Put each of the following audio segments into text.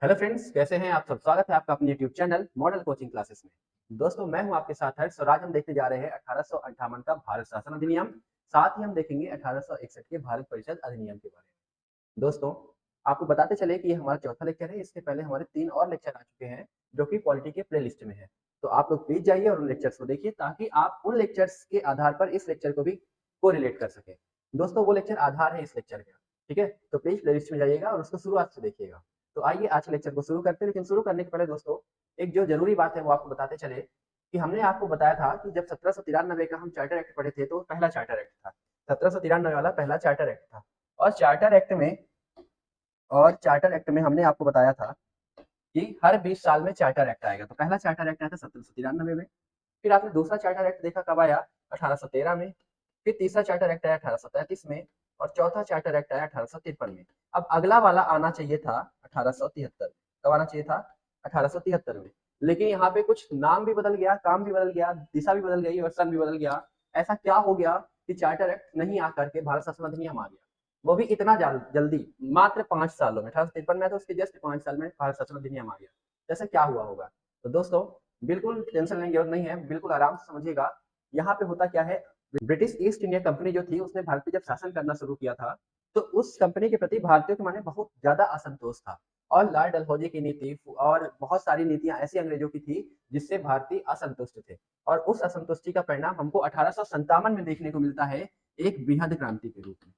Hello friends, कैसे हैं आप सब। स्वागत है आपका अपने YouTube channel model coaching classes में। दोस्तों, मैं हूं आपके साथ हर्ष और आज हम देखने जा रहे हैं 1858 का भारत शासन अधिनियम। साथ ही हम देखेंगे 1861 के भारत परिषद अधिनियम के बारे में। दोस्तों, आपको बताते चले कि ये हमारा चौथा लेक्चर है। इसके पहले हमारे 3 और लेक्चर आ चुके हैं जो कि पॉलिटी के प्लेलिस्ट में है। तो आप लोग प्लीज जाइए और उन लेक्चर्स को देखिए ताकि आप उन लेक्चर्स के आधार पर इस लेक्चर को भी कोरिलेट कर सकें। दोस्तों, वो लेक्चर आधार है इस लेक्चर का। ठीक है, तो प्लीज प्लेलिस्ट में जाइएगा और उसको शुरुआत से देखिएगा। तो आइए आज के लेक्चर को शुरू करते हैं। लेकिन शुरू करने के पहले दोस्तों, एक जो जरूरी बात है वो आपको बताते चले कि हमने आपको बताया था कि जब 1793 का हम चार्टर एक्ट पढ़े थे तो पहला चार्टर एक्ट था। 1793 वाला पहला चार्टर एक्ट था। और चार्टर एक्ट में हमने आपको बताया था कि हर 20 साल में चार्टर एक्ट आएगा। तो पहला चार्टर एक्ट आया था 1793 में। फिर आपने दूसरा चार्टर एक्ट देखा कब आया, 1813 में। फिर तीसरा चार्टर एक्ट आया 1833 में। और चौथा चार्टर एक्ट आया 1853 में। अब अगला वाला आना चाहिए था 1873। कब आना चाहिए था? 1873 में। लेकिन यहाँ पे कुछ नाम भी बदल गया, काम भी बदल गया, दिशा भी बदल गई और सन भी बदल गया। ऐसा क्या हो गया कि चार्टर एक्ट नहीं आकर के भारत शासन अधिनियम आ गया, वो भी इतना जल्दी, मात्र 5 सालों में। 1853 में तो उसके जस्ट 5 साल में भारत शासन अधिनियम आ गया। जैसे क्या हुआ होगा? तो दोस्तों, बिल्कुल टेंशन लेने की जरूरत नहीं है, बिल्कुल आराम से समझिएगा। यहाँ पे होता क्या है, ब्रिटिश ईस्ट इंडिया कंपनी जो थी उसने भारत पे जब शासन करना शुरू किया था तो उस कंपनी के प्रति भारतीयों के मन में बहुत ज्यादा असंतोष था। और लॉर्ड डलहौजी की नीति और बहुत सारी नीतियां ऐसी अंग्रेजों की थी जिससे भारतीय असंतुष्ट थे। और उस असंतुष्टि का परिणाम हमको 1857 में देखने को मिलता है, एक बृहद क्रांति के रूप में।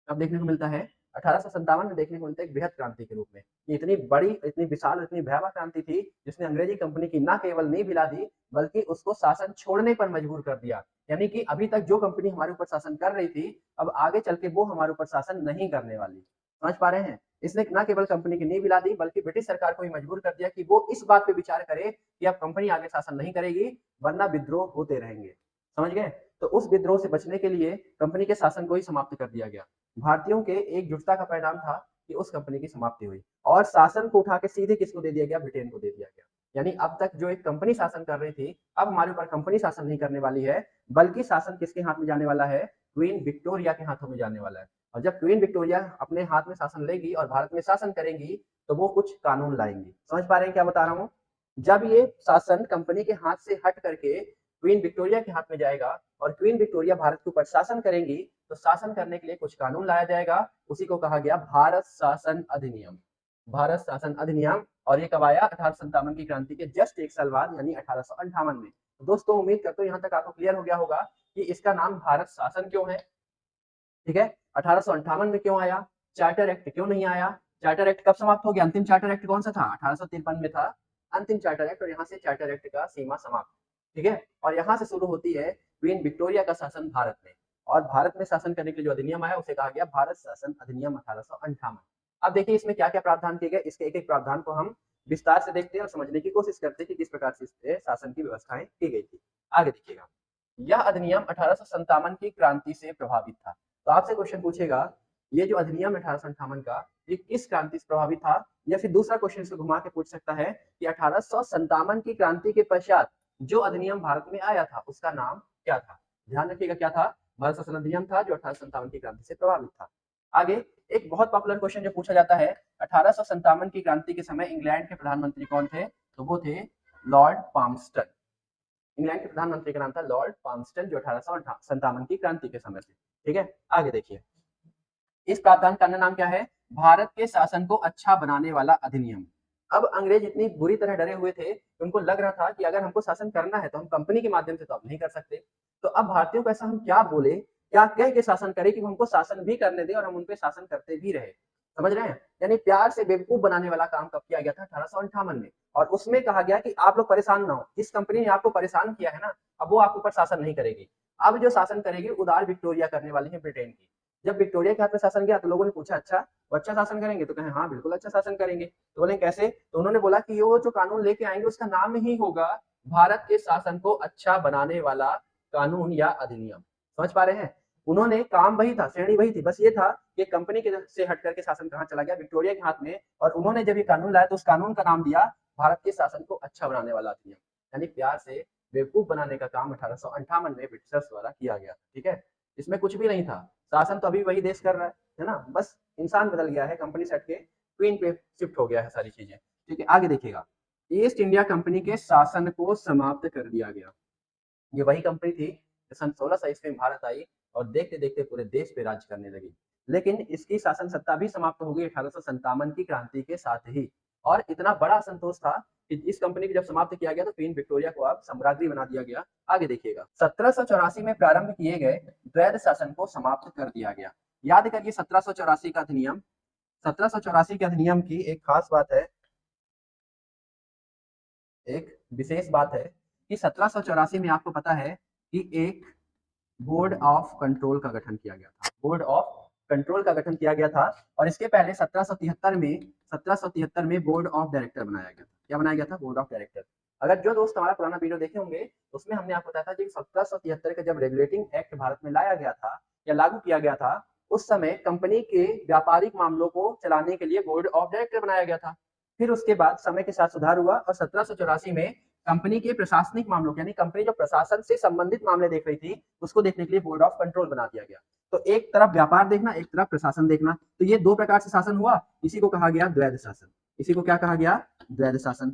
कब देखने को मिलता है? 1857 में देखने को मिलता है, एक बृहद क्रांति के रूप में। ये इतनी बड़ी, इतनी विशाल, इतनी भयावह क्रांति थी जिसने अंग्रेजी कंपनी की न केवल नींव हिला दी बल्कि उसको शासन छोड़ने पर मजबूर कर दिया। यानी कि अभी तक जो कंपनी हमारे ऊपर शासन कर रही थी, अब आगे चल के वो हमारे ऊपर शासन नहीं करने वाली। समझ पा रहे हैं? इसने न केवल कंपनी की नींव हिला दी बल्कि ब्रिटिश सरकार को भी मजबूर कर दिया कि वो इस बात पे विचार करे कि अब कंपनी आगे शासन नहीं करेगी, वरना विद्रोह होते रहेंगे। समझ गए? तो उस विद्रोह से बचने के लिए कंपनी के शासन को ही समाप्त कर दिया गया। भारतीयों के एकजुटता का परिणाम था कि उस कंपनी की समाप्ति हुई और शासन को उठा के सीधे किसको दे दिया गया? ब्रिटेन को दे दिया गया। यानी अब तक जो एक कंपनी शासन कर रही थी, अब हमारे ऊपर कंपनी शासन नहीं करने वाली है, बल्कि शासन किसके हाथ में जाने वाला है? क्वीन विक्टोरिया के हाथों में जाने वाला है। और जब क्वीन विक्टोरिया अपने हाथ में शासन लेगी और भारत में शासन करेंगी तो वो कुछ कानून लाएंगी। समझ पा रहे हैं क्या बता रहा हूँ? जब ये शासन कंपनी के हाथ से हट करके क्वीन विक्टोरिया के हाथ में जाएगा और क्वीन विक्टोरिया भारत के ऊपर शासन करेंगी तो शासन करने के लिए कुछ कानून लाया जाएगा। उसी को कहा गया भारत शासन अधिनियम। भारत शासन अधिनियम। और ये कब आया? 1857 की क्रांति के जस्ट 1 साल बाद, यानी 1858 में। तो दोस्तों, उम्मीद करता हूँ यहाँ तक आपको क्लियर हो गया होगा कि इसका नाम भारत शासन क्यों है। ठीक है, 1858 में क्यों आया, चार्टर एक्ट क्यों नहीं आया, चार्टर एक्ट कब समाप्त हो गया, अंतिम चार्टर एक्ट कौन सा था? 1853 में था अंतिम चार्टर एक्ट। और यहाँ से चार्टर एक्ट का सीमा समाप्त। ठीक है, और यहाँ से शुरू होती है क्वीन विक्टोरिया का शासन भारत में। और भारत में शासन करने के लिए जो अधिनियम आया उसे कहा गया भारत शासन अधिनियम 1858। अब देखिए इसमें क्या क्या प्रावधान किए गए, इसके एक एक प्रावधान को हम विस्तार से देखते हैं और समझने की कोशिश करते हैं कि किस प्रकार से शासन की व्यवस्थाएं की गई थी। आगे देखिएगा, यह अधिनियम 1857 की क्रांति से प्रभावित था। तो आपसे क्वेश्चन पूछेगा, ये जो अधिनियम 1858 का, ये किस क्रांति से प्रभावित था? या फिर दूसरा क्वेश्चन इसको घुमा के पूछ सकता है कि 1857 की क्रांति के पश्चात जो अधिनियम भारत में आया था उसका नाम क्या था? ध्यान रखिएगा, क्या था? भारत शासन अधिनियम था जो 1857 की क्रांति से प्रभावित था। आगे एक बहुत पॉपुलर क्वेश्चन जो पूछा जाता है, 1857 की क्रांति के समय इंग्लैंड के प्रधानमंत्री कौन थे? तो वो थे लॉर्ड पाल्मस्टन। इंग्लैंड के प्रधानमंत्री का नाम था लॉर्ड पाल्मस्टन, जो 1857 की क्रांति के समय से। ठीक है, आगे देखिए, इस प्रावधान का अन्य नाम क्या है? भारत के शासन को अच्छा बनाने वाला अधिनियम। अब अंग्रेज इतनी बुरी तरह डरे हुए थे कि उनको लग रहा था कि अगर हमको शासन करना है तो हम कंपनी के माध्यम से तो अब नहीं कर सकते। तो अब भारतीयों को ऐसा हम क्या बोले, क्या कह के शासन करें कि हमको शासन भी करने दे और हम उनपे शासन करते भी रहे। समझ रहे हैं? यानी प्यार से बेवकूफ बनाने वाला काम कब किया गया था? 1858 में। और उसमें कहा गया कि आप लोग परेशान ना हो, जिस कंपनी ने आपको परेशान किया है ना, अब वो आपके ऊपर शासन नहीं करेगी। अब जो शासन करेगी उदार विक्टोरिया करने वाली है, ब्रिटेन की। जब विक्टोरिया के हाथ में शासन गया तो लोगों ने पूछा, अच्छा वो अच्छा शासन करेंगे? तो कहे हाँ बिल्कुल अच्छा शासन करेंगे। तो बोले कैसे? तो उन्होंने बोला कि वो जो कानून लेके आएंगे उसका नाम ही होगा भारत के शासन को अच्छा बनाने वाला कानून या अधिनियम। समझ पा रहे हैं? उन्होंने काम वही था, श्रेणी वही थी, बस ये था कि कंपनी के से हट करके शासन कहाँ चला गया? विक्टोरिया के हाथ में। और उन्होंने जब ये कानून लाया तो उस कानून का नाम दिया भारत के शासन को अच्छा बनाने वाला अधिनियम। यानी प्यार से बेवकूफ बनाने का काम 1858 में ब्रिटिशर्स द्वारा किया गया। ठीक है, इसमें कुछ भी नहीं था, शासन तो अभी वही देश कर रहा है ना, बस इंसान बदल गया है, कंपनी से हटके क्वीन पे शिफ्ट हो गया है सारी चीजें। ठीक है, आगे देखिएगा, ईस्ट इंडिया कंपनी के शासन को समाप्त कर दिया गया। ये वही कंपनी थी जो सन 1600 ईस्वी में भारत आई और देखते देखते पूरे देश पे राज करने लगी। लेकिन इसकी शासन सत्ता भी समाप्त हो गई 1857 की क्रांति के साथ ही। और इतना बड़ा असंतोष था कि इस कंपनी को जब समाप्त किया गया तो क्वीन विक्टोरिया को अब सम्राज्ञी बना दिया गया। आगे देखिएगा, 1784 में प्रारंभ किए गए द्वैध शासन को समाप्त कर दिया गया। याद करिए 1784 का अधिनियम, 1784 के अधिनियम की एक खास बात है, एक विशेष बात है कि 1784 में आपको पता है कि एक बोर्ड ऑफ कंट्रोल का गठन किया गया था, बोर्ड ऑफ कंट्रोल का गठन किया गया था। और इसके पहले 1773 में बोर्ड ऑफ डायरेक्टर बनाया गया था। क्या बनाया गया था? Board of director. अगर जो दोस्त हमारा पुराना वीडियो देखे होंगे तो उसमें हमने आपको बताया था कि 1773 का जब रेगुलेटिंग एक्ट भारत में लाया गया था या लागू किया गया था, उस समय कंपनी के व्यापारिक मामलों को चलाने के लिए बोर्ड ऑफ डायरेक्टर बनाया गया था। फिर उसके बाद समय के साथ सुधार हुआ और 1784 में कंपनी के प्रशासनिक मामलों यानी कंपनी जो प्रशासन से संबंधित मामले देख रही थी उसको देखने के लिए बोर्ड ऑफ कंट्रोल बना दिया गया। तो एक तरफ व्यापार देखना, एक तरफ प्रशासन देखना, तो ये दो प्रकार से शासन हुआ। इसी को कहा गया द्वैध शासन। इसी को क्या कहा गया? द्वैध शासन।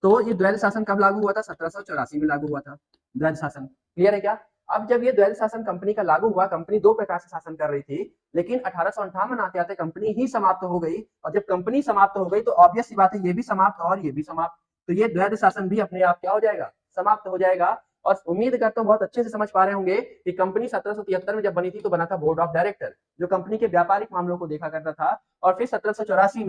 तो ये द्वैध शासन कब लागू हुआ था? 1784 में लागू हुआ था द्वैध शासन। क्लियर है क्या? अब जब ये द्वैध शासन कंपनी का लागू हुआ, कंपनी दो प्रकार से शासन कर रही थी, लेकिन 1858 आते आते कंपनी ही समाप्त हो गई। और जब कंपनी समाप्त हो गई तो ऑब्वियस सी बात है ये भी समाप्त और ये भी समाप्त, तो ये द्वैध शासन भी अपने आप क्या हो जाएगा? समाप्त हो जाएगा। और उम्मीद करता हूं बहुत अच्छे से समझ पा रहे होंगे कि कंपनी 1773 में जब बनी थी तो बना था बोर्ड ऑफ डायरेक्टर, जो कंपनी के व्यापारिक मामलों को देखा करता था। और फिर 1784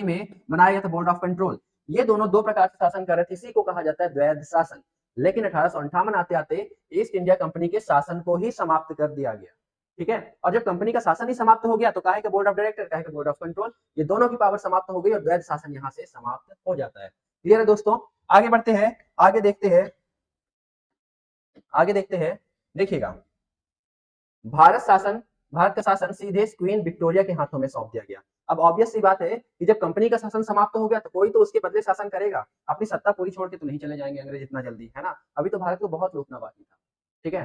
में बनाया गया था बोर्ड ऑफ कंट्रोल। ये दोनों दो प्रकार से शासन कर रहे थे, इसी को कहा जाता है द्वैध शासन। लेकिन 1858 आते आते ईस्ट इंडिया कंपनी के शासन को ही समाप्त कर दिया गया। ठीक है, और जब कंपनी का शासन ही समाप्त हो गया तो काहे का बोर्ड ऑफ डायरेक्टर, काहे का बोर्ड ऑफ कंट्रोल, ये दोनों की पावर समाप्त हो गई और द्वैध शासन यहाँ से समाप्त हो जाता है। क्लियर है दोस्तों? आगे बढ़ते हैं, आगे देखते हैं, आगे देखते हैं। देखिएगा, भारत का शासन सीधे क्वीन विक्टोरिया के हाथों में सौंप दिया गया। अब ऑब्वियस सी बात है कि जब कंपनी का शासन समाप्त हो गया तो कोई तो उसके बदले शासन करेगा। अपनी सत्ता पूरी छोड़ के तो नहीं चले जाएंगे अंग्रेज इतना जल्दी, है ना? अभी तो भारत को बहुत लूटना बाकी था। ठीक है,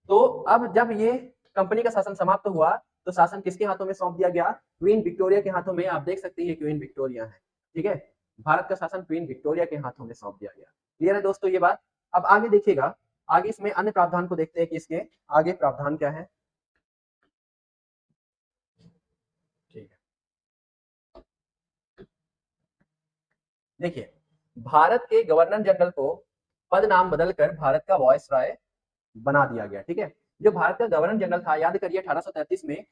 तो अब जब ये कंपनी का शासन समाप्त हुआ तो शासन किसके हाथों में सौंप दिया गया? क्वीन विक्टोरिया के हाथों में। आप देख सकते हैं ये क्वीन विक्टोरिया है। ठीक है, भारत का शासन क्वीन विक्टोरिया के हाथों में सौंप दिया गया। क्लियर है दोस्तों ये बात? अब आगे देखिएगा, आगे इसमें अन्य प्रावधान को देखते हैं कि इसके आगे प्रावधान क्या है। ठीक है, देखिए, भारत के गवर्नर जनरल को पद नाम बदलकर भारत का वॉइस रॉय बना दिया गया। ठीक है, जो भारत का गवर्नर जनरल था, याद करिए 1833 में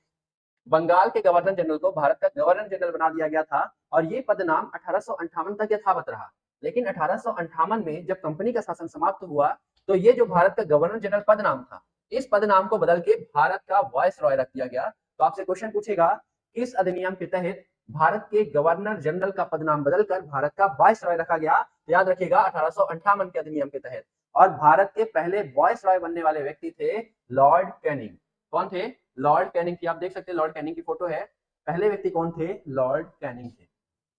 बंगाल के गवर्नर जनरल को भारत का गवर्नर जनरल बना दिया गया था और ये पद नाम 1858 तक यथावत रहा। लेकिन 1858 में जब कंपनी का शासन समाप्त हुआ तो ये जो भारत का गवर्नर जनरल पद नाम था, इस पद नाम को बदल के भारत का वॉइस रॉय रख दिया गया। तो आपसे क्वेश्चन पूछेगा किस अधिनियम के तहत भारत के गवर्नर जनरल का पद नाम बदलकर भारत का वॉइस रॉय रखा गया? तो याद रखिएगा 1858 के अधिनियम के तहत। और भारत के पहले वॉइस रॉय बनने वाले व्यक्ति थे लॉर्ड कैनिंग। कौन थे? लॉर्ड कैनिंग की। आप देख सकते हैं लॉर्ड कैनिंग की फोटो है। पहले व्यक्ति कौन थे? लॉर्ड कैनिंग थे।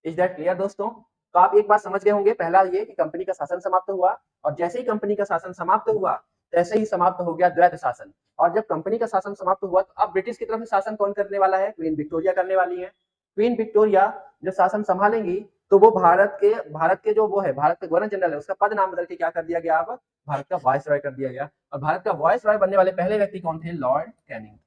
इज दैट क्लियर दोस्तों? तो आप एक बात समझ गए होंगे, पहला ये कि कंपनी का शासन समाप्त हुआ और जैसे ही कंपनी का शासन समाप्त हुआ तैसे ही समाप्त हो गया द्वैध शासन। और जब कंपनी का शासन समाप्त हुआ तो अब ब्रिटिश की तरफ से शासन कौन करने वाला है? क्वीन विक्टोरिया करने वाली है। क्वीन विक्टोरिया जब शासन संभालेंगी तो वो भारत के जो वो है भारत के गवर्नर जनरल है उसका पद नाम बदल के क्या कर दिया गया? अब भारत का वॉइस रॉय कर दिया गया। और भारत का वॉइस रॉय बनने वाले पहले व्यक्ति कौन थे? Lord Canning.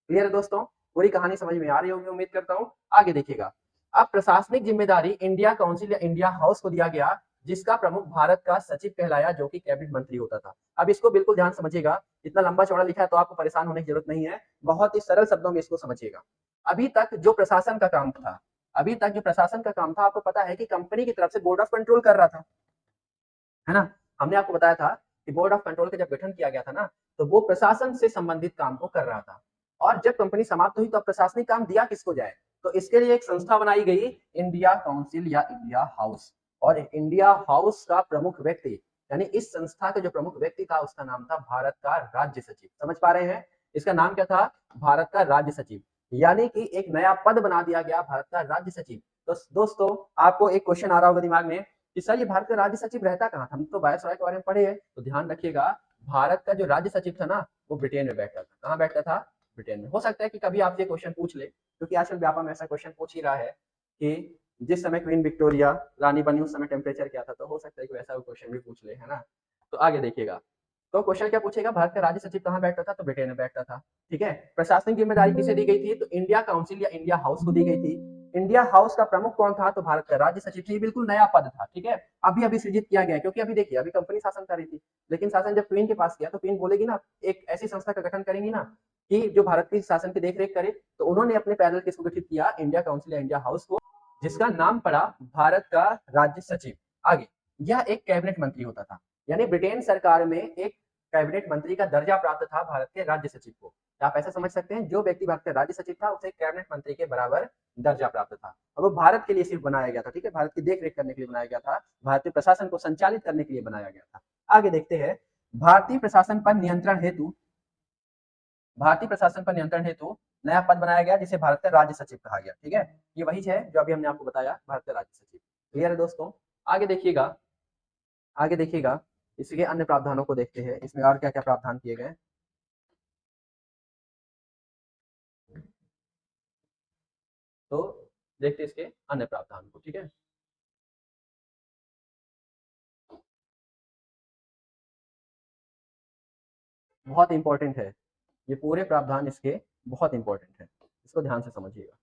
क्लियर है दोस्तों? पूरी कहानी समझ में आ रही होगी उम्मीद करता हूं। आगे देखिएगा, अब प्रशासनिक जिम्मेदारी इंडिया काउंसिल या इंडिया हाउस को दिया गया, जिसका प्रमुख भारत का सचिव कहलाया, जो कि कैबिनेट मंत्री होता था। अब इसको बिल्कुल ध्यान समझिएगा, इतना लंबा चौड़ा लिखा है तो आपको परेशान होने की जरूरत नहीं है, बहुत ही सरल शब्दों में इसको समझिएगा। अभी तक जो प्रशासन का काम था, अभी तक जो प्रशासन का काम था, आपको पता है कि कंपनी की तरफ से बोर्ड ऑफ कंट्रोल कर रहा था, है ना? हमने आपको बताया था कि बोर्ड ऑफ कंट्रोल का जब गठन किया गया था ना, तो वो प्रशासन से संबंधित काम को कर रहा था। और जब कंपनी समाप्त हुई तो अब प्रशासनिक काम दिया किसको जाए? तो इसके लिए एक संस्था बनाई गई, इंडिया काउंसिल या इंडिया हाउस। और इंडिया हाउस का प्रमुख व्यक्ति यानी इस संस्था का जो प्रमुख व्यक्ति था उसका नाम था भारत का राज्य सचिव। समझ पा रहे हैं? इसका नाम क्या था? भारत का राज्य सचिव। यानी कि एक नया पद बना दिया गया, भारत का राज्य सचिव। तो दोस्तों आपको एक क्वेश्चन आ रहा होगा दिमाग में कि सर ये भारत का राज्य सचिव रहता कहाँ था? हम तो वायसराय के बारे में पढ़े हैं। तो ध्यान रखिएगा, भारत का जो राज्य सचिव था ना वो ब्रिटेन में बैठता था। कहाँ बैठता था? ब्रिटेन में। हो सकता है कि कभी आपसे क्वेश्चन पूछ ले, क्योंकि आजकल व्यापा में ऐसा क्वेश्चन पूछ ही रहा है कि जिस समय क्वीन विक्टोरिया रानी बनी उस समय टेम्परेचर क्या था, तो हो सकता है कि वैसा क्वेश्चन भी पूछ ले, है ना। तो आगे देखिएगा, तो क्वेश्चन क्या पूछेगा, भारत का राज्य सचिव कहाँ बैठता था, तो ब्रिटेन में बैठता था। ठीक है, प्रशासनिक जिम्मेदारी किसे दी गई थी, तो इंडिया काउंसिल या इंडिया हाउस को दी गई थी। इंडिया हाउस का प्रमुख कौन था, तो भारत का राज्य सचिव थी। बिल्कुल नया पद था, ठीक है, अभी अभी सृजित किया गया, क्योंकि अभी देखिए अभी कंपनी शासन कर रही थी, लेकिन शासन जब क्वीन के पास गया तो क्वीन बोलेगी ना, एक ऐसी संस्था का गठन करेंगी ना कि जो भारत की शासन की देखरेख करे, तो उन्होंने अपने पैनल किसको गठित किया, इंडिया काउंसिल या इंडिया हाउस को, जिसका नाम पड़ा भारत का राज्य सचिव। आगे, यह एक कैबिनेट मंत्री होता था, यानी ब्रिटेन सरकार में एक कैबिनेट मंत्री का दर्जा प्राप्त था भारत के राज्य सचिव को। आप ऐसा समझ सकते हैं, जो व्यक्ति भारत का राज्य सचिव था उसे कैबिनेट मंत्री के बराबर दर्जा प्राप्त था, और वो भारत के लिए सिर्फ बनाया गया था, ठीक है, भारत की देखरेख करने के लिए बनाया गया था, भारतीय प्रशासन को संचालित करने के लिए बनाया गया था। आगे देखते हैं, भारतीय प्रशासन पर नियंत्रण हेतु भारतीय प्रशासन पर नियंत्रण हेतु नया पद बनाया गया, जिसे भारत का राज्य सचिव कहा गया। ठीक है, ये वही है जो अभी हमने आपको बताया, भारत का राज्य सचिव। क्लियर है दोस्तों। आगे देखिएगा, आगे देखिएगा, इसके अन्य प्रावधानों को देखते हैं, इसमें और क्या क्या प्रावधान किए गए। तो देखते हैं इसके अन्य प्रावधान को। ठीक है, बहुत इंपॉर्टेंट है, ये पूरे प्रावधान इसके बहुत इंपॉर्टेंट है, इसको ध्यान से समझिएगा।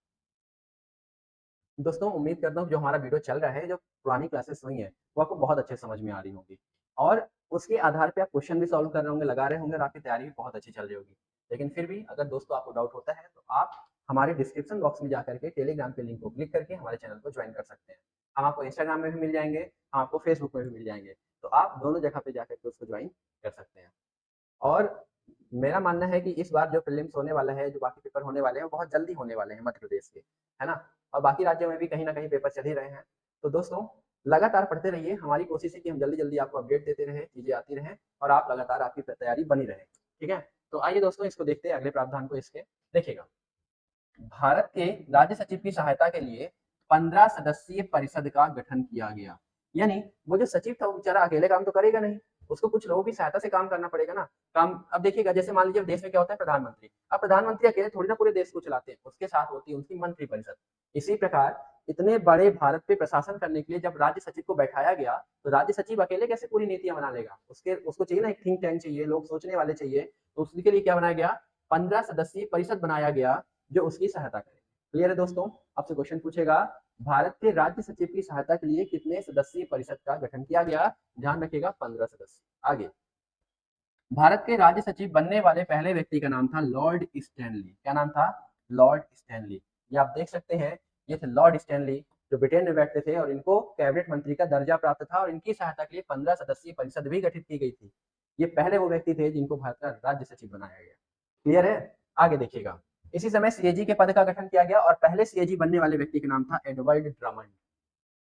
दोस्तों उम्मीद करता हूँ जो हमारा वीडियो चल रहा है, जो पुरानी क्लासेस हुई हैं, वो आपको बहुत अच्छे समझ में आ रही होंगी, और उसके आधार पे आप क्वेश्चन भी सॉल्व कर रहे होंगे, लगा रहे होंगे, और आपकी तैयारी भी बहुत अच्छी चल रही होगी। लेकिन फिर भी अगर दोस्तों आपको डाउट होता है, तो आप हमारे डिस्क्रिप्शन बॉक्स में जाकर के टेलीग्राम के लिंक को क्लिक करके हमारे चैनल को ज्वाइन कर सकते हैं। हम आपको इंस्टाग्राम में भी मिल जाएंगे, हम आपको फेसबुक में भी मिल जाएंगे, तो आप दोनों जगह पे जाकर के उसको ज्वाइन कर सकते हैं। और मेरा मानना है कि इस बार जो प्रीलिम्स होने वाला है, जो बाकी पेपर होने वाले हैं, वो बहुत जल्दी होने वाले हैं मध्य प्रदेश के, है ना, और बाकी राज्यों में भी कहीं ना कहीं पेपर चल ही रहे हैं। तो दोस्तों लगातार पढ़ते रहिए, हमारी कोशिश है कि हम जल्दी जल्दी आपको अपडेट देते रहें, चीजें आती रहें, और आप लगातार आपकी तैयारी बनी रहे। ठीक है, तो आइए दोस्तों इसको देखते हैं, अगले प्रावधान को इसके देखिएगा। भारत के राज्य सचिव की सहायता के लिए 15 सदस्यीय परिषद का गठन किया गया। यानी वो जो सचिव था वो बेचारा अकेले काम तो करेगा नहीं, उसको कुछ लोगों की सहायता से काम करना पड़ेगा ना। काम अब देखिएगा, जैसे मान लीजिए देश में क्या होता है, प्रधानमंत्री, अब प्रधानमंत्री अकेले थोड़ी ना पूरे देश को चलाते हैं, उसके साथ होती है उनकी मंत्री परिषद। इसी प्रकार इतने बड़े भारत पे प्रशासन करने के लिए जब राज्य सचिव को बैठाया गया, तो राज्य सचिव अकेले कैसे पूरी नीतियां बना लेगा, उसको चाहिए ना एक थिंक टैंक चाहिए, लोग सोचने वाले चाहिए, तो उसके लिए क्या बनाया गया, 15 सदस्यीय परिषद बनाया गया जो उसकी सहायता करे। क्लियर है दोस्तों। आपसे क्वेश्चन पूछेगा, भारत के राज्य सचिव की सहायता के लिए कितने सदस्यीय परिषद का गठन किया गया, ध्यान रखिएगा 15 सदस्य। आगे, भारत के राज्य सचिव बनने वाले पहले व्यक्ति का नाम था लॉर्ड स्टैनली। क्या नाम था, लॉर्ड स्टैनली। ये आप देख सकते हैं, ये थे लॉर्ड स्टैनली, जो ब्रिटेन में बैठते थे, और इनको कैबिनेट मंत्री का दर्जा प्राप्त था, और इनकी सहायता के लिए 15 सदस्यीय परिषद भी गठित की गई थी। ये पहले वो व्यक्ति थे जिनको भारत का राज्य सचिव बनाया गया। क्लियर है। आगे देखिएगा, इसी समय सीएजी के पद का गठन किया गया, और पहले सीएजी बनने वाले व्यक्ति का नाम था एडवर्ड ड्रमंड।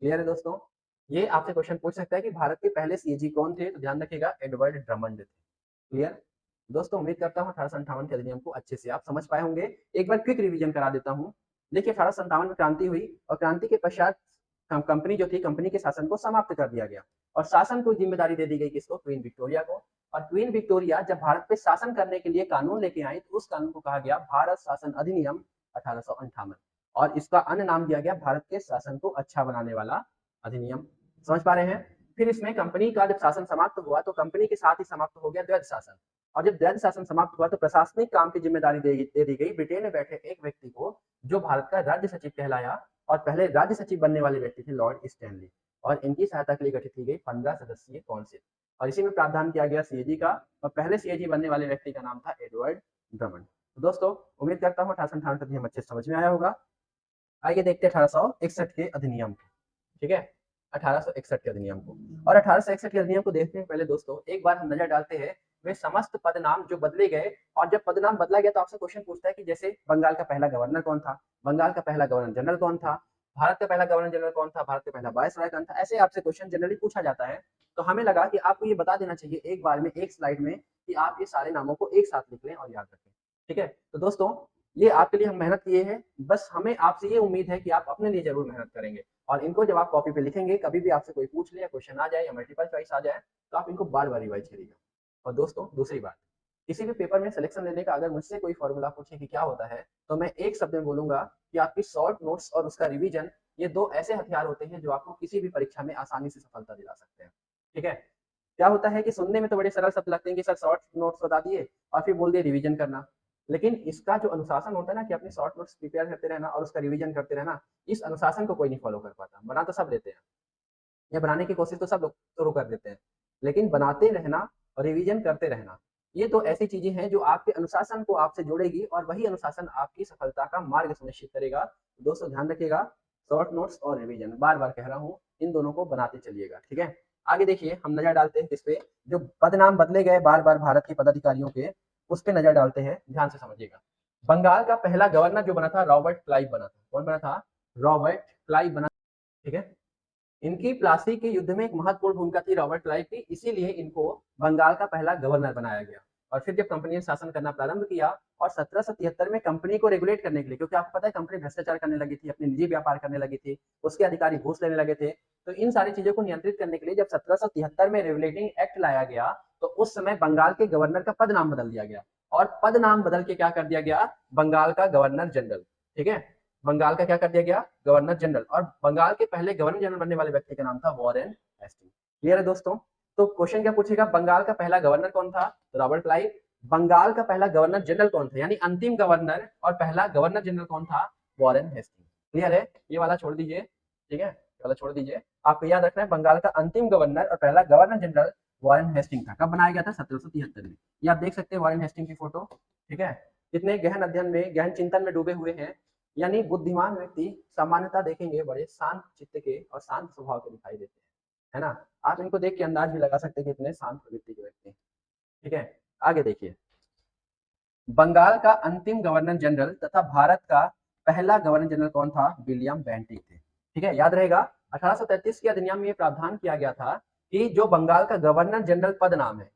क्लियर है दोस्तों। ये आपसे क्वेश्चन पूछ सकता है कि भारत के पहले सीएजी कौन थे, तो ध्यान रखिएगा एडवर्ड ड्रमंड थे। क्लियर दोस्तों, उम्मीद करता हूँ 1857 के अधिनियम को अच्छे से आप समझ पाए होंगे। एक बार क्विक रिवीजन करा देता हूँ। देखिए 1857 में क्रांति हुई, और क्रांति के पश्चात कंपनी जो थी, कंपनी के शासन को समाप्त कर दिया गया, और शासन को जिम्मेदारी दे दी गई किसको, क्वीन विक्टोरिया को। और क्वीन विक्टोरिया जब भारत पे शासन करने के लिए कानून लेके आई, तो उस कानून को कहा गया भारत शासन अधिनियम 1858, और इसका अन्य नाम दिया गया भारत के शासन को अच्छा बनाने वाला अधिनियम। समझ पा रहे हैं। फिर इसमें कंपनी का जब शासन समाप्त हुआ, तो कंपनी के साथ ही समाप्त हो गया द्वैध शासन, और जब द्वैध शासन समाप्त हुआ, तो प्रशासनिक काम की जिम्मेदारी दे दी गई ब्रिटेन में बैठे एक व्यक्ति को, जो भारत का राज्य सचिव कहलाया, और पहले राज्य सचिव बनने वाले व्यक्ति थे लॉर्ड स्टैनली, और इनकी सहायता के लिए गठित की गई 15 सदस्यीय काउंसिल, और इसी में प्रावधान किया गया सीएजी का, और पहले सीएजी बनने वाले व्यक्ति का नाम था एडवर्ड ड्रमंड। तो दोस्तों उम्मीद करता हूँ 1858 का अधिनियम अच्छे समझ में आया होगा। आइए देखते हैं 1861 के अधिनियम को। ठीक है, 1861 के अधिनियम को, और 1861 के अधिनियम को देखने से पहले दोस्तों एक बार हम नजर डालते हैं वे समस्त पदनाम जो बदले गए। और जब पदनाम बदला गया, तो आपसे क्वेश्चन पूछता है कि जैसे बंगाल का पहला गवर्नर कौन था, बंगाल का पहला गवर्नर जनरल कौन था, भारत का पहला गवर्नर जनरल कौन था, भारत का पहला वायसराय कौन था, ऐसे आपसे क्वेश्चन जनरली पूछा जाता है। तो हमें लगा कि आपको ये बता देना चाहिए एक बार में, एक स्लाइड में, कि आप ये सारे नामों को एक साथ लिख लें और याद रखें। ठीक है, तो दोस्तों ये आपके लिए हम मेहनत किए हैं, बस हमें आपसे ये उम्मीद है कि आप अपने लिए जरूर मेहनत करेंगे, और इनको जब आप कॉपी पे लिखेंगे, कभी भी आपसे कोई पूछ ले या क्वेश्चन आ जाए या मल्टीपल चॉइस आ जाए, तो आप इनको बार बार रिवाइज करिएगा। और दोस्तों दूसरी बात, किसी भी पेपर में सिलेक्शन लेने का अगर मुझसे कोई फॉर्मूला पूछे कि क्या होता है, तो मैं एक शब्द में बोलूंगा कि आपकी शॉर्ट नोट्स और उसका रिवीजन, ये दो ऐसे हथियार होते हैं जो आपको किसी भी परीक्षा में आसानी से सफलता दिला सकते हैं। ठीक है, क्या होता है कि सुनने में तो बड़े सरल शब्द लगते हैं कि सर शॉर्ट नोट्स बता दिए और फिर बोल दिए रिवीजन करना, लेकिन इसका जो अनुशासन होता है ना कि अपने शॉर्ट नोट्स प्रिपेयर करते रहना और उसका रिवीजन करते रहना, इस अनुशासन को कोई नहीं फॉलो कर पाता। बना तो सब लेते हैं, या बनाने की कोशिश तो सब लोग शुरू कर देते हैं, लेकिन बनाते रहना और रिवीजन करते रहना, ये तो ऐसी चीजें हैं जो आपके अनुशासन को आपसे जोड़ेगी और वही अनुशासन आपकी सफलता का मार्ग सुनिश्चित करेगा। दोस्तों ध्यान रखिएगा, शॉर्ट नोट्स और रिवीजन, बार बार कह रहा हूँ, इन दोनों को बनाते चलिएगा। ठीक है, आगे देखिए, हम नजर डालते हैं किस पे, जो पदनाम बदले गए बार बार भारत के पदाधिकारियों के, उस पर नजर डालते हैं, ध्यान से समझिएगा। बंगाल का पहला गवर्नर जो बना था, रॉबर्ट क्लाइव बना था। कौन बना था? रॉबर्ट क्लाइव बना। ठीक है, इनकी प्लासी के युद्ध में एक महत्वपूर्ण भूमिका थी रॉबर्ट क्लाइव की, इसीलिए इनको बंगाल का पहला गवर्नर बनाया गया। और फिर जब कंपनी ने शासन करना प्रारंभ किया और 1773 में कंपनी को रेगुलेट करने के लिए, क्योंकि आपको पता है कंपनी भ्रष्टाचार करने लगी थी, अपने निजी व्यापार करने लगी थी, उसके अधिकारी घूस लेने लगे थे, तो इन सारी चीजों को नियंत्रित करने के लिए जब 1773 में रेगुलेटिंग एक्ट लाया गया, तो उस समय बंगाल के गवर्नर का पद नाम बदल दिया गया और पद नाम बदल के क्या कर दिया गया? बंगाल का गवर्नर जनरल। ठीक है, बंगाल का क्या कर दिया गया? Governor general. और बंगाल के पहले गवर्नर जनरल बनने वाले व्यक्ति का नाम था वॉरेन हेस्टिंग। क्लियर है दोस्तों? तो क्वेश्चन क्या पूछेगा, बंगाल का पहला गवर्नर कौन था? तो रॉबर्ट क्लाइव। बंगाल का पहला गवर्नर जनरल कौन था, यानी अंतिम गवर्नर और पहला गवर्नर जनरल कौन था? Warren Hasting. क्लियर है? ये वाला छोड़ दीजिए। ठीक है, वाला छोड़ दीजिए, आपको याद रखना है बंगाल का अंतिम गवर्नर और पहला गवर्नर जनरल वॉरेन हेस्टिंग था। कब बनाया गया था? 1773 में। ये आप देख सकते हैं वॉरेन हेस्टिंग की फोटो। ठीक है, कितने गहन अध्ययन में, गहन चिंतन में डूबे हुए हैं। यानी बुद्धिमान व्यक्ति सामान्यतः देखेंगे बड़े शांत चित्त के और शांत स्वभाव के दिखाई देते हैं, है ना? आप इनको देख के अंदाज भी लगा सकते हैं कि कितने शांत प्रवृत्ति के व्यक्ति। ठीक है, आगे देखिए, बंगाल का अंतिम गवर्नर जनरल तथा भारत का पहला गवर्नर जनरल कौन था? विलियम बेंटिक थे। ठीक है, याद रहेगा 1833 के अधिनियम में प्रावधान किया गया था कि जो बंगाल का गवर्नर जनरल पद नाम है,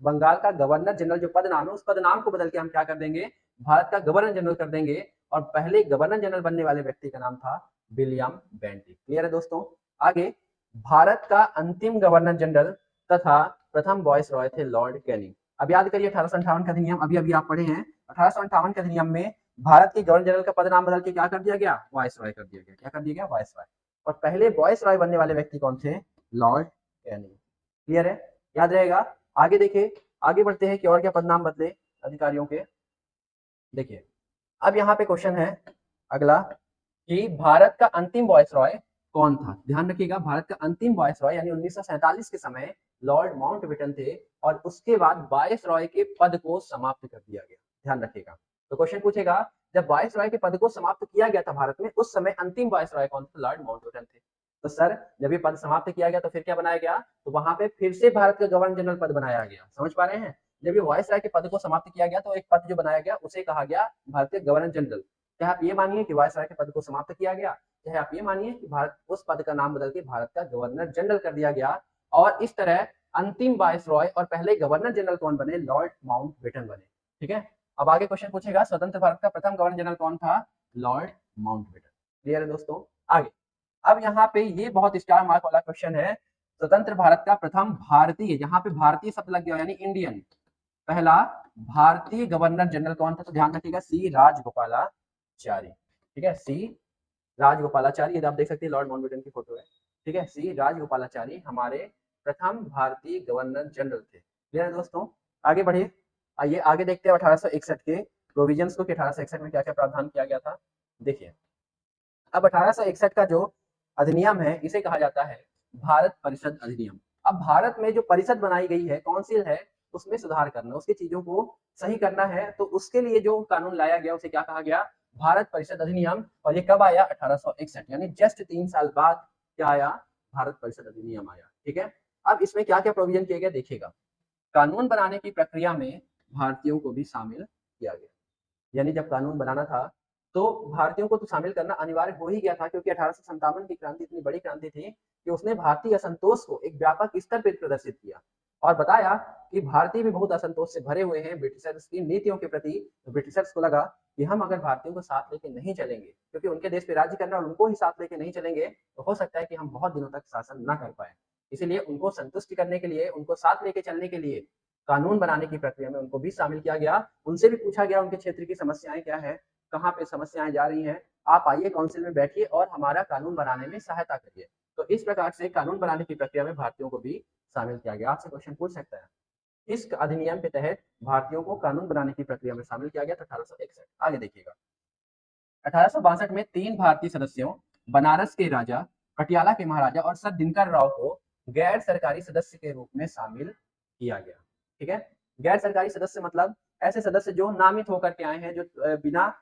बंगाल का गवर्नर जनरल जो पद नाम है, उस पद नाम को बदल के हम क्या कर देंगे? भारत का गवर्नर जनरल कर देंगे। और पहले गवर्नर जनरल बनने वाले व्यक्ति का नाम था विलियम बेंटिक। क्लियर है दोस्तों? आगे, भारत का अंतिम गवर्नर जनरल तथा प्रथम वॉइस रॉय थे लॉर्ड कैनिंग। अब याद करिए 1858 का अधिनियम, अभी अभी आप पढ़े हैं, 1858 के अधिनियम में भारत के गवर्नर जनरल का पद नाम बदल के क्या कर दिया गया? वॉइस रॉय कर दिया गया। क्या कर दिया गया? वॉइस रॉय। और पहले वॉइस रॉय बनने वाले व्यक्ति कौन थे? Lord Canning. क्लियर है? याद रहेगा। आगे देखिए, आगे बढ़ते हैं कि और क्या पदनाम बदले अधिकारियों के। देखिए, अब यहाँ पे क्वेश्चन है अगला कि भारत का अंतिम वॉइसरॉय कौन था? ध्यान रखिएगा, भारत का अंतिम वॉइसरॉय यानी 1947 के समय लॉर्ड माउंटबेटन थे और उसके बाद वायसरॉय के पद को समाप्त कर दिया गया। ध्यान रखिएगा, तो क्वेश्चन पूछेगा जब वायसरॉय के पद को समाप्त किया गया था भारत में, उस समय अंतिम वायसरॉय कौन था? लॉर्ड माउंटबेटन थे। तो सर जब ये पद समाप्त किया गया तो फिर क्या बनाया गया? तो वहां पे फिर से भारत का गवर्नर जनरल पद बनाया गया। समझ पा रहे हैं? जब ये वायसरॉय के पद को समाप्त किया गया तो एक पद जो बनाया गया उसे कहा गया भारतीय गवर्नर जनरल। चाहे आप ये मानिए कि वायसरॉय के पद को समाप्त किया गया, चाहे आप ये मानिए कि भारत उस पद का नाम बदल के भारत का गवर्नर जनरल कर दिया गया। और इस तरह अंतिम वायसरॉय और पहले गवर्नर जनरल कौन बने? लॉर्ड माउंटबेटन बने। ठीक है, अब आगे क्वेश्चन पूछेगा स्वतंत्र भारत का प्रथम गवर्नर जनरल कौन था? Lord Mountbatten. क्लियर है दोस्तों? आगे, अब यहाँ पे ये बहुत स्टार मार्क वाला क्वेश्चन है, स्वतंत्र भारत का प्रथम भारतीय, यहाँ पे भारतीय शब्द लग गया यानी इंडियन, पहला भारतीय गवर्नर जनरल कौन था? तो ध्यान रखिएगा, सी राजगोपालाचारी। ठीक है, सी राजगोपालाचारी, ये आप देख सकते हैं लॉर्ड माउंटबेटन की फोटो है। ठीक है, सी राजगोपालाचारी हमारे प्रथम भारतीय गवर्नर जनरल थे। क्लियर है दोस्तों? आगे बढ़िए, आइए आगे देखते हैं 1861 के प्रोविजंस को कि 1861 में क्या क्या प्रावधान किया गया था। देखिए, अब 1861 का जो अधिनियम है इसे कहा जाता है भारत परिषद अधिनियम। अब भारत में जो परिषद बनाई गई है, काउंसिल है, उसमें सुधार करना, उसकी चीजों को सही करना है, तो उसके लिए जो कानून लाया गया उसे क्या कहा गया? भारत परिषद अधिनियम। और ये कब आया? 1861, यानी जस्ट 3 साल बाद क्या आया? भारत परिषद अधिनियम आया। ठीक है, अब इसमें क्या क्या प्रोविजन किए गए देखिएगा। कानून बनाने की प्रक्रिया में भारतीयों को भी शामिल किया गया, यानी जब कानून बनाना था तो भारतीयों को तो शामिल करना अनिवार्य हो ही गया था, क्योंकि 1857 की क्रांति इतनी बड़ी क्रांति थी कि उसने भारतीय असंतोष को एक व्यापक स्तर पर प्रदर्शित किया और बताया कि भारतीय भी बहुत असंतोष से भरे हुए हैं ब्रिटिशर्स की नीतियों के प्रति। तो ब्रिटिशर्स को लगा कि हम अगर भारतीयों को साथ लेके नहीं चलेंगे, क्योंकि उनके देश पे राज्य करना और उनको ही साथ लेके नहीं चलेंगे, तो हो सकता है कि हम बहुत दिनों तक शासन ना कर पाए। इसीलिए उनको संतुष्ट करने के लिए, उनको साथ लेके चलने के लिए कानून बनाने की प्रक्रिया में उनको भी शामिल किया गया। उनसे भी पूछा गया उनके क्षेत्र की समस्याएं क्या है, कहाँ पे समस्याएं जा रही हैं, आप आइए काउंसिल में बैठिए और हमारा कानून बनाने में सहायता करिए। तो इस प्रकार से कानून बनाने की प्रक्रिया में भारतीयों को भी शामिल किया गया। आपसे क्वेश्चन पूछ सकता है, इस अधिनियम के तहत भारतीयों को कानून बनाने की प्रक्रिया में शामिल किया गया था 1861। आगे देखिएगा, 1862 में 3 भारतीय सदस्यों बनारस के राजा, पटियाला के महाराजा और सर दिनकर राव को गैर सरकारी सदस्य के रूप में शामिल किया गया। ठीक है, गैर सरकारी सदस्य मतलब ऐसे सदस्य जो नामित होकर के आए हैं, जो बिना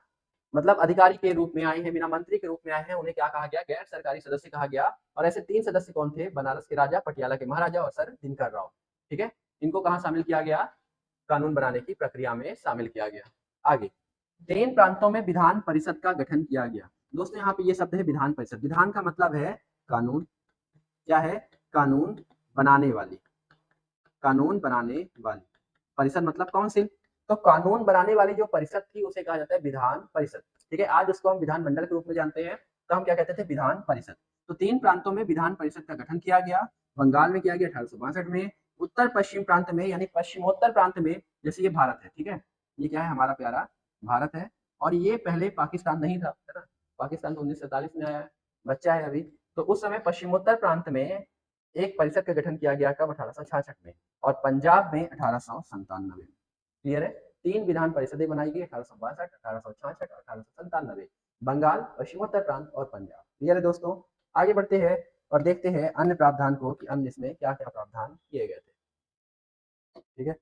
मतलब अधिकारी के रूप में आए हैं, बिना मंत्री के रूप में आए हैं, उन्हें क्या कहा गया, गैर सरकारी सदस्य कहा गया। और ऐसे 3 सदस्य कौन थे, बनारस के राजा, पटियाला के महाराजा और सर दिनकर राव। ठीक है, इनको कहाँ शामिल किया गया, कानून बनाने की प्रक्रिया में शामिल किया गया। आगे, 3 प्रांतों में विधान परिषद का गठन किया गया। दोस्तों यहाँ पे ये शब्द है विधान परिषद। विधान का मतलब है कानून, क्या है, कानून बनाने वाली, कानून बनाने वाली। परिषद मतलब काउंसिल, तो कानून बनाने वाली जो परिषद थी उसे कहा जाता है विधान परिषद। ठीक है, आज उसको हम विधानमंडल के रूप में जानते हैं, तो हम क्या कहते थे, विधान परिषद। तो 3 प्रांतों में विधान परिषद का गठन किया गया। बंगाल में किया गया 1862 में, उत्तर पश्चिम प्रांत में यानी पश्चिमोत्तर प्रांत में, जैसे ये भारत है, ठीक है, ये क्या है, हमारा प्यारा भारत है, और ये पहले पाकिस्तान नहीं था, है ना, पाकिस्तान तो 1947 में आया है, बच्चा है अभी। तो उस समय पश्चिमोत्तर प्रांत में एक परिषद का गठन किया गया, कब, 1866 में, और पंजाब में 1897 में। क्लियर है, 3 विधान परिषदें बनाई गई, 1862, 1866, 1897। बंगाल, पश्चिमोत्तर प्रांत और पंजाब। क्लियर है दोस्तों, आगे बढ़ते हैं और देखते हैं अन्य प्रावधान को कि अन्य इसमें क्या क्या प्रावधान किए गए थे। ठीक है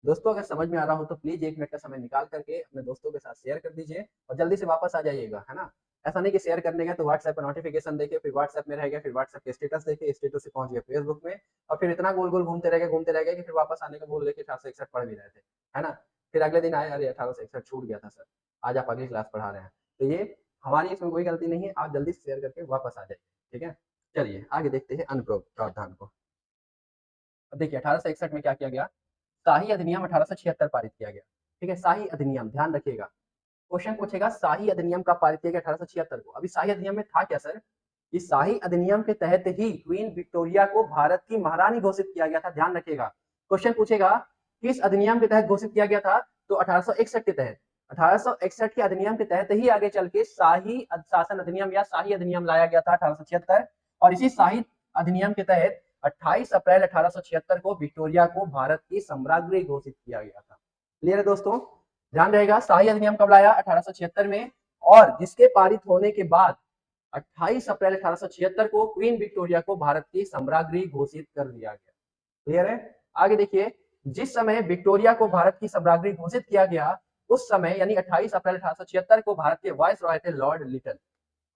दोस्तों, अगर समझ में आ रहा हो तो प्लीज 1 मिनट का समय निकाल करके अपने दोस्तों के साथ शेयर कर दीजिए और जल्दी से वापस आ जाइएगा, है ना। ऐसा नहीं कि शेयर करने गए तो व्हाट्सएप पर नोटिफिकेशन देखे, फिर व्हाट्सएप में रह गया, फिर व्हाट्सएप के स्टेटस देखे, स्टेटस से पहुंच गए फेसबुक में, और फिर इतना गोल गोल घूमते रह गए कि फिर वापस आने का भूल गए कि 1861 पढ़ भी रहे थे, है ना। फिर अगले दिन आए, अरे 1861 छूट गया था सर, आज आप अगली क्लास पढ़ा रहे हैं। तो ये हमारी इसमें कोई गलती नहीं है, आप जल्दी से शेयर करके वापस आ जाइए। ठीक है, चलिए आगे देखते हैं अन्य प्रावधान को। अब देखिए 1861 में क्या किया गया, शाही अधिनियम 1876 पारित किया गया। ठीक है, शाही अधिनियम, ध्यान रखिएगा, क्वेश्चन पूछेगा शाही अधिनियम कब पारित किया गया, 1876 को। अभी शाही अधिनियम में था क्या सर, इस शाही अधिनियम के तहत ही क्वीन विक्टोरिया को भारत की महारानी घोषित किया गया था। ध्यान रखिएगा, क्वेश्चन पूछेगा किस अधिनियम के तहत घोषित किया गया था, तो 1861 के तहत। 1861 के अधिनियम के तहत ही आगे चल के शाही शासन अधिनियम या शाही अधिनियम लाया गया था 1876, और इसी शाही अधिनियम के तहत 28 अप्रैल 1876 को विक्टोरिया को भारत की सम्राज्ञी घोषित किया गया था। क्लियर है दोस्तों, ध्यान रहेगा, शाही अधिनियम कब लाया, 1876 में, और जिसके पारित होने के बाद 28 अप्रैल 1876 को क्वीन विक्टोरिया को भारत की सम्राज्ञी घोषित कर दिया गया। क्लियर है, आगे देखिए, जिस समय विक्टोरिया को भारत की सम्राज्ञी घोषित किया गया, उस समय यानी 28 अप्रैल 1876 को भारत के वाइस रॉय थे लॉर्ड लिटन।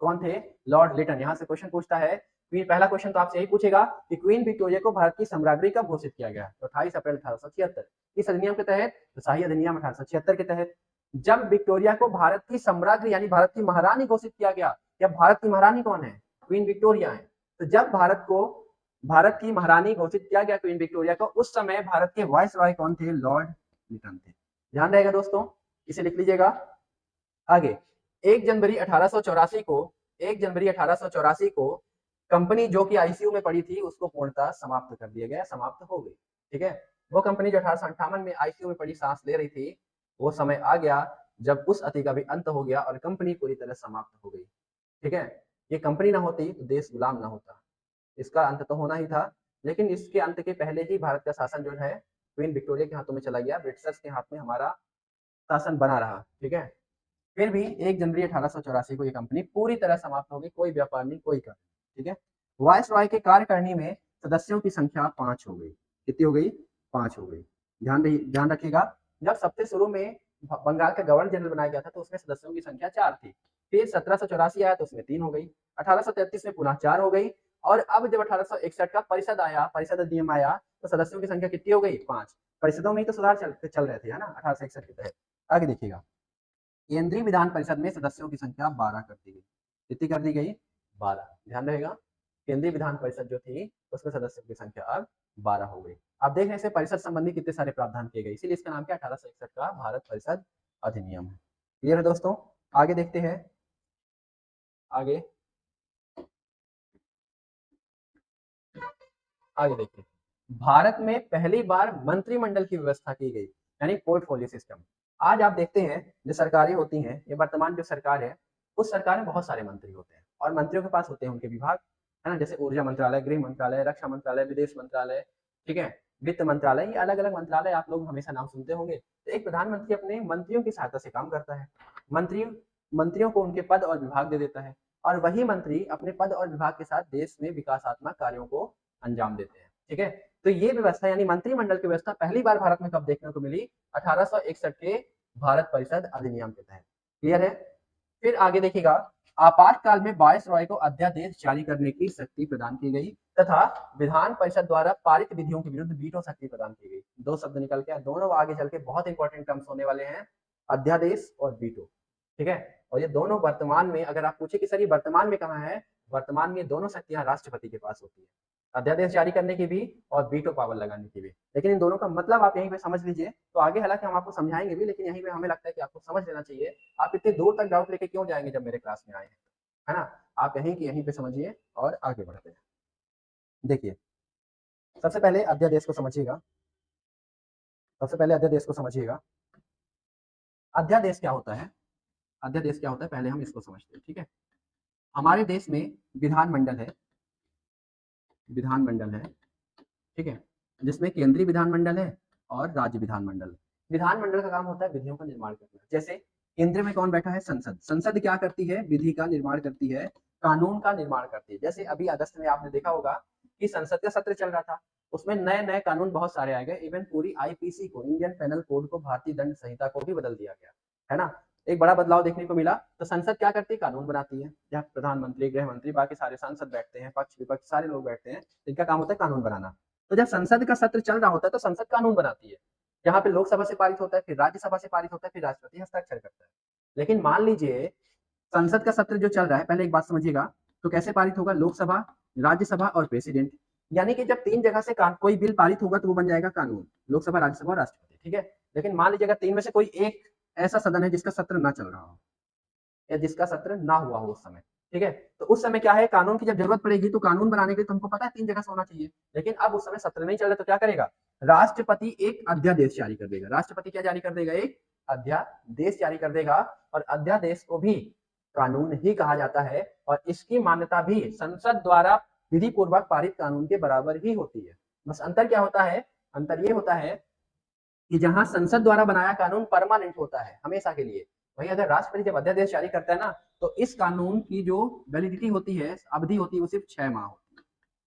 कौन थे, लॉर्ड लिटन। यहां से क्वेश्चन पूछता है, पहला क्वेश्चन तो आपसे यही पूछेगा कि क्वीन विक्टोरिया को भारत की सम्राज्ञी कब घोषित किया गया, तो 28 अप्रैल 1876 इस अधिनियम के तहत, तो शाही अधिनियम 1876 के तहत। जब विक्टोरिया को भारत की सम्राज्ञी यानी भारत की महारानी घोषित किया गया, या भारत की महारानी कौन है, क्वीन विक्टोरिया है, तो जब भारत की महारानी घोषित किया गया क्वीन विक्टोरिया को, उस समय भारत के वाइस रॉय कौन थे, लॉर्ड लिटन थे। ध्यान रहेगा दोस्तों, इसे लिख लीजिएगा। आगे 1 जनवरी 1884 को 1 जनवरी 1884 को कंपनी जो कि आईसीयू में पड़ी थी उसको पूर्णतः समाप्त कर दिया गया, समाप्त हो गई। ठीक है, वो कंपनी जो 1858 में आईसीयू में पड़ी सांस ले रही थी, वो समय आ गया जब उस अति का भी अंत हो गया और कंपनी पूरी तरह समाप्त हो गई। ठीक है, ये कंपनी ना होती तो देश गुलाम ना होता, इसका अंत तो होना ही था, लेकिन इसके अंत के पहले ही भारत का शासन जो है क्वीन विक्टोरिया के हाथों में चला गया, ब्रिटिशर्स के हाथ में हमारा शासन बना रहा। ठीक है, फिर भी 1 जनवरी 1884 को ये कंपनी पूरी तरह समाप्त हो गई, कोई व्यापार नहीं, कोई कार्य। ठीक है, वाइस रॉय के कार्यकारिणी में सदस्यों की संख्या 5 हो गई। कितनी हो गई, 5 हो गई। ध्यान रखिएगा, जब सबसे शुरू में बंगाल का गवर्नर जनरल बनाया गया था तो उसमें सदस्यों की संख्या 4 थी, फिर 1784 आया तो उसमें 3 हो गई, 1833 में पुनः 4 हो गई, और अब जब 1861 का परिषद आया, परिषद अधिनियम आया, तो सदस्यों की संख्या कितनी हो गई, 5। परिषदों में ही तो सुधार चल रहे थे, है ना, 1861 के तहत। आगे देखिएगा, केंद्रीय विधान परिषद में सदस्यों की संख्या 12 कर दी गई। कितनी कर दी गई, 12। ध्यान रहेगा, केंद्रीय विधान परिषद जो थी उसमें सदस्यों की संख्या अब 12 हो गई। आप देख रहे हैं परिषद संबंधी कितने सारे प्रावधान किए गए, इसीलिए इसका नाम क्या, 1861 का भारत परिषद अधिनियम है। क्लियर है दोस्तों, आगे देखते हैं। आगे देखिए, भारत में पहली बार मंत्रिमंडल की व्यवस्था की गई, यानी पोर्टफोलियो सिस्टम। आज आप देखते हैं जो सरकारें होती हैं, ये वर्तमान जो सरकार है, उस सरकार में बहुत सारे मंत्री होते हैं और मंत्रियों के पास होते हैं उनके विभाग, है ना? जैसे ऊर्जा मंत्रालय, गृह मंत्रालय, रक्षा मंत्रालय, विदेश मंत्रालय, ठीक है, वित्त मंत्रालय, ये अलग अलग मंत्रालय आप लोग हमेशा नाम सुनते होंगे। तो एक प्रधानमंत्री अपने मंत्रियों की सहायता से काम करता है। मंत्री मंत्रियों को उनके पद और विभाग दे देता है और वही मंत्री अपने पद और विभाग के साथ देश में विकासात्मक कार्यों को अंजाम देते हैं, ठीक है। तो ये व्यवस्था यानी मंत्रिमंडल की व्यवस्था पहली बार भारत में कब देखने को मिली? 1861 के भारत परिषद अधिनियम के तहत। क्लियर है? फिर आगे देखिएगा, आपातकाल में वायसरॉय को अध्यादेश जारी करने की शक्ति प्रदान की गई तथा विधान परिषद द्वारा पारित विधियों के विरुद्ध वीटो शक्ति प्रदान की गई। दो शब्द निकल के दोनों आगे चल के बहुत इंपॉर्टेंट टर्म्स होने वाले हैं, अध्यादेश और वीटो, ठीक है। और ये दोनों वर्तमान में अगर आप पूछे कि सर ये वर्तमान में कहाँ है, वर्तमान में दोनों शक्तियां राष्ट्रपति के पास होती है, अध्यादेश जारी करने की भी और वीटो पावर लगाने की भी। लेकिन इन दोनों का मतलब आप यहीं पे समझ लीजिए, तो आगे हालांकि हम आपको समझाएंगे भी, लेकिन यहीं पे हमें लगता है कि आपको समझ लेना चाहिए। आप इतने दूर तक डाउट लेके क्यों जाएंगे जब मेरे क्लास में आए हैं, है ना? आप यहीं की यहीं पे समझिए और आगे बढ़ते हैं। देखिए, सबसे पहले अध्यादेश को समझिएगा, सबसे पहले अध्यादेश को समझिएगा। अध्यादेश क्या होता है? अध्यादेश क्या होता है पहले हम इसको समझते हैं, ठीक है। हमारे देश में विधानमंडल है, विधानमंडल है, ठीक है, जिसमें केंद्रीय विधानमंडल है और राज्य विधानमंडल। विधानमंडल का काम होता है विधियों का निर्माण करना। जैसे केंद्र में कौन बैठा है? संसद। संसद क्या करती है? विधि का निर्माण करती है, कानून का निर्माण करती है। जैसे अभी अगस्त में आपने देखा होगा कि संसद का सत्र चल रहा था, उसमें नए नए कानून बहुत सारे आ गए। इवन पूरी आईपीसी को, इंडियन पेनल कोड को, भारतीय दंड संहिता को भी बदल दिया गया, है ना? एक बड़ा बदलाव देखने को मिला। तो संसद क्या करती है? कानून बनाती है, जहाँ प्रधानमंत्री, गृह मंत्री, बाकी सारे सांसद बैठते हैं, पक्ष विपक्ष सारे लोग बैठते हैं, इनका काम होता है कानून बनाना। तो जब संसद का सत्र चल रहा होता है तो संसद कानून बनाती है, जहाँ पे लोकसभा से पारित होता है, फिर राज्यसभा से पारित होता है, फिर राष्ट्रपति हस्ताक्षर करता है। लेकिन मान लीजिए संसद का सत्र जो चल रहा है, पहले एक बात समझिएगा, तो कैसे पारित होगा? लोकसभा, राज्यसभा और प्रेसिडेंट। यानी कि जब तीन जगह से कोई बिल पारित होगा तो वो बन जाएगा कानून, लोकसभा, राज्यसभा और राष्ट्रपति, ठीक है। लेकिन मान लीजिए अगर तीन में से कोई एक ऐसा सदन है जिसका सत्र ना चल रहा हो या जिसका सत्र ना हुआ हो उस समय, ठीक है, तो उस समय क्या है, कानून की जब जरूरत पड़ेगी तो कानून बनाने के लिए तुमको पता है तीन जगह से होना चाहिए। लेकिन अब उस समय सत्र नहीं चल रहा तो क्या करेगा? राष्ट्रपति एक अध्यादेश जारी कर देगा। राष्ट्रपति क्या जारी कर देगा? एक अध्यादेश जारी कर देगा। और अध्यादेश को भी कानून ही कहा जाता है और इसकी मान्यता भी संसद द्वारा विधि पूर्वक पारित कानून के बराबर ही होती है। बस अंतर क्या होता है? अंतर ये होता है कि जहां संसद द्वारा बनाया कानून परमानेंट होता है, हमेशा के लिए, वहीं अगर राष्ट्रपति जब अध्यादेश जारी करता है ना, तो इस कानून की जो वैलिडिटी होती है, अवधि होती है, वो सिर्फ 6 माह होती है।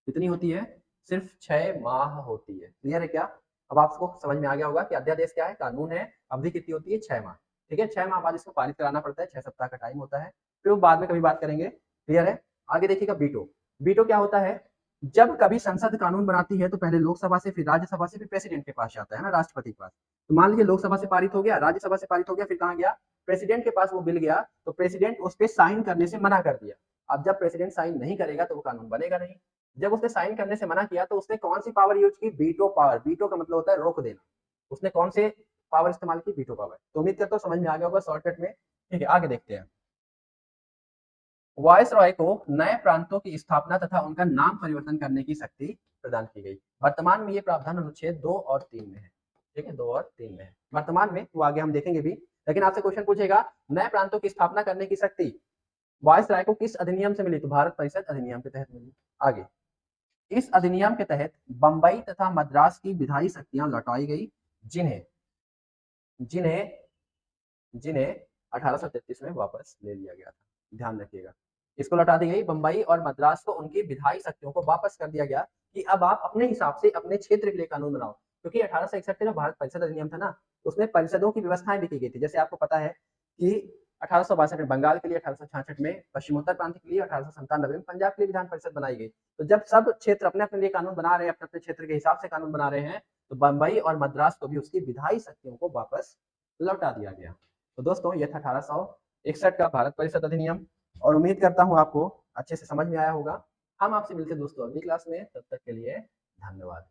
कितनी होती है? सिर्फ 6 माह होती है। क्लियर है क्या? अब आपको समझ में आ गया होगा कि अध्यादेश क्या है, कानून है, अवधि कितनी होती है? 6 माह, ठीक है। 6 माह बाद इसको पारित कराना पड़ता है, 6 सप्ताह का टाइम होता है, फिर वो बाद में कभी बात करेंगे। क्लियर है? आगे देखिएगा वीटो। वीटो क्या होता है? जब कभी संसद कानून बनाती है तो पहले लोकसभा से, फिर राज्यसभा से, फिर प्रेसिडेंट के पास जाता है ना, राष्ट्रपति के पास। तो मान लीजिए लोकसभा से पारित हो गया, राज्यसभा से पारित हो गया, फिर कहाँ गया? प्रेसिडेंट के पास वो बिल गया, तो प्रेसिडेंट उस पर साइन करने से मना कर दिया। अब जब प्रेसिडेंट साइन नहीं करेगा तो वो कानून बनेगा नहीं। जब उसने साइन करने से मना किया तो उसने कौन सी पावर यूज की? Veto power. वीटो का मतलब होता है रोक देना। उसने कौन से पावर इस्तेमाल की? Veto power. तो उम्मीद करता हूँ समझ में आ गया होगा शॉर्टकट में। ठीक है, आगे देखते हैं। वायसरॉय को नए प्रांतों की स्थापना तथा उनका नाम परिवर्तन करने की शक्ति प्रदान की गई। वर्तमान में ये प्रावधान अनुच्छेद 2 और 3 में है, ठीक है, 2 और 3 में है वर्तमान में, वो आगे हम देखेंगे भी। लेकिन आपसे क्वेश्चन पूछेगा नए प्रांतों की स्थापना करने की शक्ति वायसराय को किस अधिनियम से मिली? तो भारत परिषद अधिनियम के तहत मिली। आगे, इस अधिनियम के तहत बंबई तथा मद्रास की विधायी शक्तियां लौटाई गई, जिन्हें जिन्हें जिन्हें 1833 में वापस ले लिया गया था। ध्यान रखिएगा, इसको लौटा दी गई, बंबई और मद्रास को उनकी विधायी शक्तियों को वापस कर दिया गया कि अब आप अपने हिसाब से अपने क्षेत्र के लिए कानून बनाओ। क्योंकि 1861 का जो भारत परिषद अधिनियम था ना, उसमें परिषदों की व्यवस्थाएं भी की गई थी। जैसे आपको पता है कि 1862 में बंगाल के लिए, 1866 में पश्चिमोत्तर प्रांत के लिए, 1897 में पंजाब के लिए विधान परिषद बनाई गई। तो जब सब क्षेत्र अपने अपने लिए कानून बना रहे हैं, अपने अपने क्षेत्र के हिसाब से कानून बना रहे हैं, तो बंबई और मद्रास को भी उसकी विधायी शक्तियों को वापस लौटा दिया गया। तो दोस्तों ये था 1861 का भारत परिषद अधिनियम, और उम्मीद करता हूँ आपको अच्छे से समझ में आया होगा। हम आपसे मिलते दोस्तों अगली क्लास में, तब तक के लिए धन्यवाद।